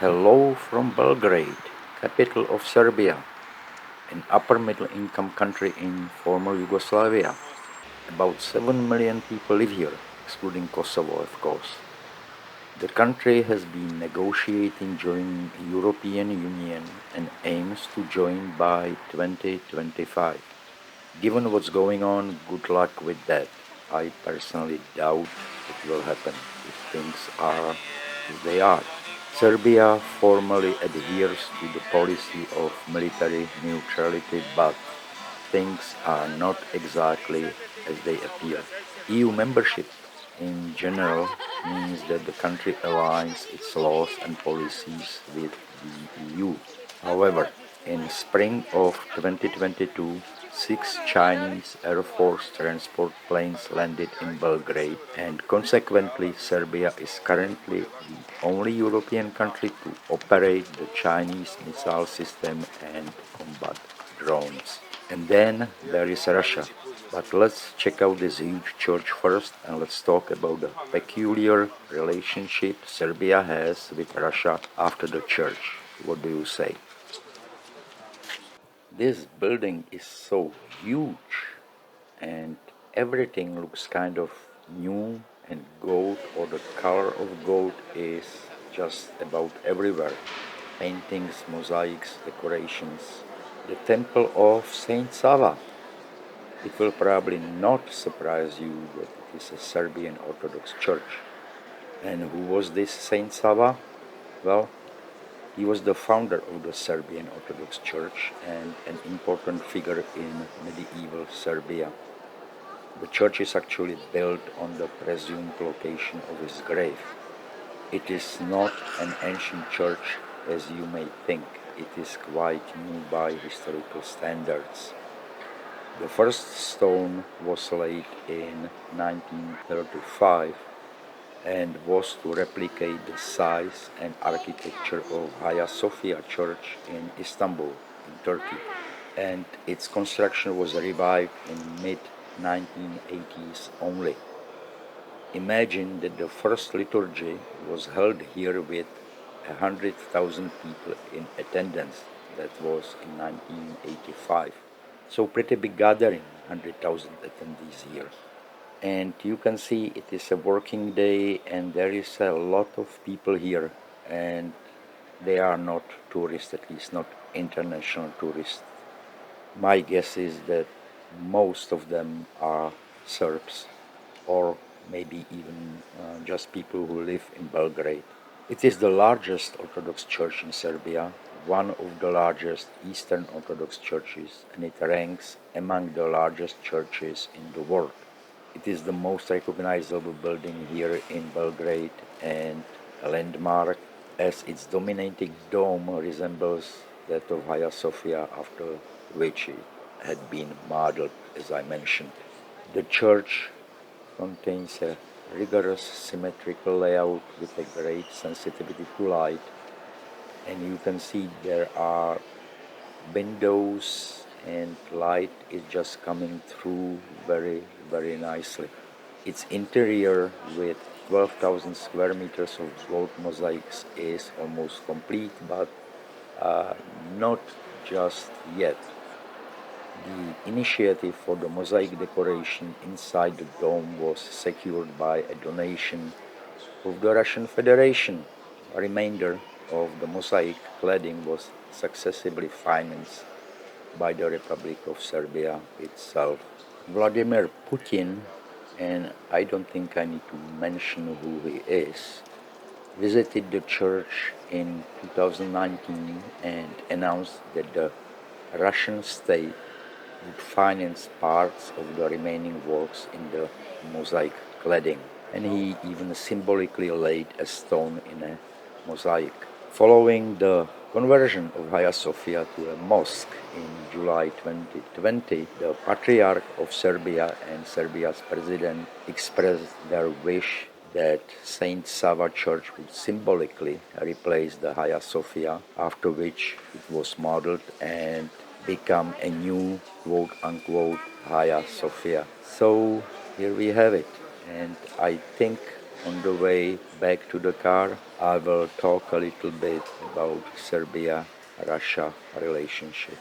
Hello from Belgrade, capital of Serbia, an upper middle income country in former Yugoslavia. About 7 million people live here, excluding Kosovo, of course. The country has been negotiating joining the European Union and aims to join by 2025. Given what's going on, good luck with that. I personally doubt it will happen if things are as they are. Serbia formally adheres to the policy of military neutrality, but things are not exactly as they appear. EU membership in general means that the country aligns its laws and policies with the EU. However, in spring of 2022, 6 Chinese Air Force transport planes landed in Belgrade, and consequently Serbia is currently the only European country to operate the Chinese missile system and combat drones. And then there is Russia. But let's check out this huge church first, and let's talk about the peculiar relationship Serbia has with Russia after the church. What do you say? This building is so huge, and everything looks kind of new, and gold, or the color of gold, is just about everywhere. Paintings, mosaics, decorations. The temple of Saint Sava. It will probably not surprise you that it is a Serbian Orthodox church. And who was this Saint Sava? Well, he was the founder of the Serbian Orthodox Church and an important figure in medieval Serbia. The church is actually built on the presumed location of his grave. It is not an ancient church as you may think. It is quite new by historical standards. The first stone was laid in 1935 and was to replicate the size and architecture of Hagia Sofia Church in Istanbul, in Turkey, and its construction was revived in mid-1980s only. Imagine that the first liturgy was held here with 100,000 people in attendance. That was in 1985. So pretty big gathering, 100,000 attendees here. And you can see it is a working day and there is a lot of people here, and they are not tourists, at least not international tourists. My guess is that most of them are Serbs, or maybe even just people who live in Belgrade. It is the largest Orthodox church in Serbia, one of the largest Eastern Orthodox churches, and it ranks among the largest churches in the world. It is the most recognizable building here in Belgrade and a landmark, as its dominating dome resembles that of Hagia Sophia, after which it had been modeled, as I mentioned. The church contains a rigorous symmetrical layout with a great sensitivity to light, and you can see there are windows and light is just coming through very nicely. Its interior with 12,000 square meters of gold mosaics is almost complete, but not just yet. The initiative for the mosaic decoration inside the dome was secured by a donation of the Russian Federation. A remainder of the mosaic cladding was successively financed by the Republic of Serbia itself. Vladimir Putin, and I don't think I need to mention who he is, visited the church in 2019 and announced that the Russian state would finance parts of the remaining works in the mosaic cladding, and he even symbolically laid a stone in a mosaic. Following the conversion of Hagia Sophia to a mosque in July 2020, the Patriarch of Serbia and Serbia's president expressed their wish that Saint Sava Church would symbolically replace the Hagia Sophia, after which it was modeled and become a new quote-unquote Hagia Sophia. So here we have it, and I think On the way back to the car, I will talk a little bit about Serbia-Russia relationship.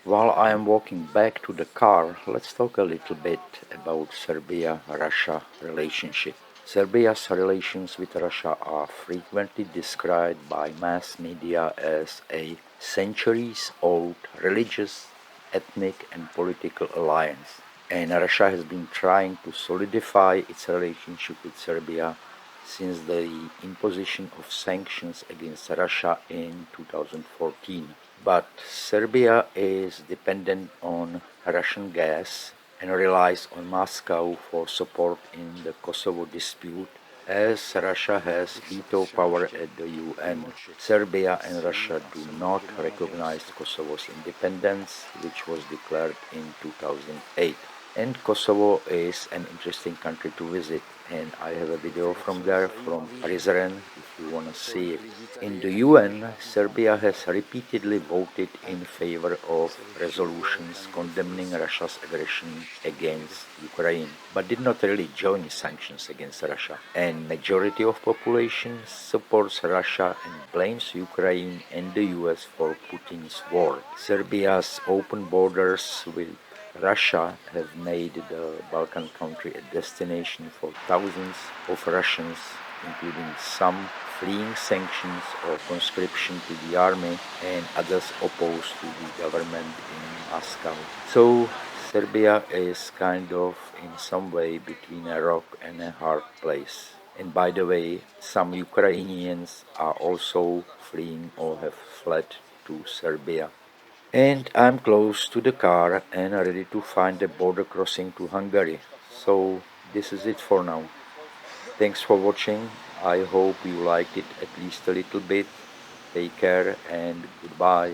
While I am walking back to the car, let's talk a little bit about Serbia-Russia relationship. Serbia's relations with Russia are frequently described by mass media as a centuries-old religious, ethnic and political alliance. And Russia has been trying to solidify its relationship with Serbia since the imposition of sanctions against Russia in 2014. But Serbia is dependent on Russian gas and relies on Moscow for support in the Kosovo dispute, as Russia has veto power at the UN. Serbia and Russia do not recognize Kosovo's independence, which was declared in 2008. And Kosovo is an interesting country to visit, and I have a video from there, from Prizren, if you want to see it. In the UN, Serbia has repeatedly voted in favor of resolutions condemning Russia's aggression against Ukraine, but did not really join sanctions against Russia. And majority of population supports Russia and blames Ukraine and the US for Putin's war. Serbia's open borders with Russia have made the Balkan country a destination for thousands of Russians, including some fleeing sanctions or conscription to the army and others opposed to the government in Moscow. So Serbia is kind of in some way between a rock and a hard place. And by the way, some Ukrainians are also fleeing or have fled to Serbia. And I'm close to the car and ready to find the border crossing to Hungary. So this is it for now. Thanks for watching. I hope you liked it at least a little bit. Take care and goodbye.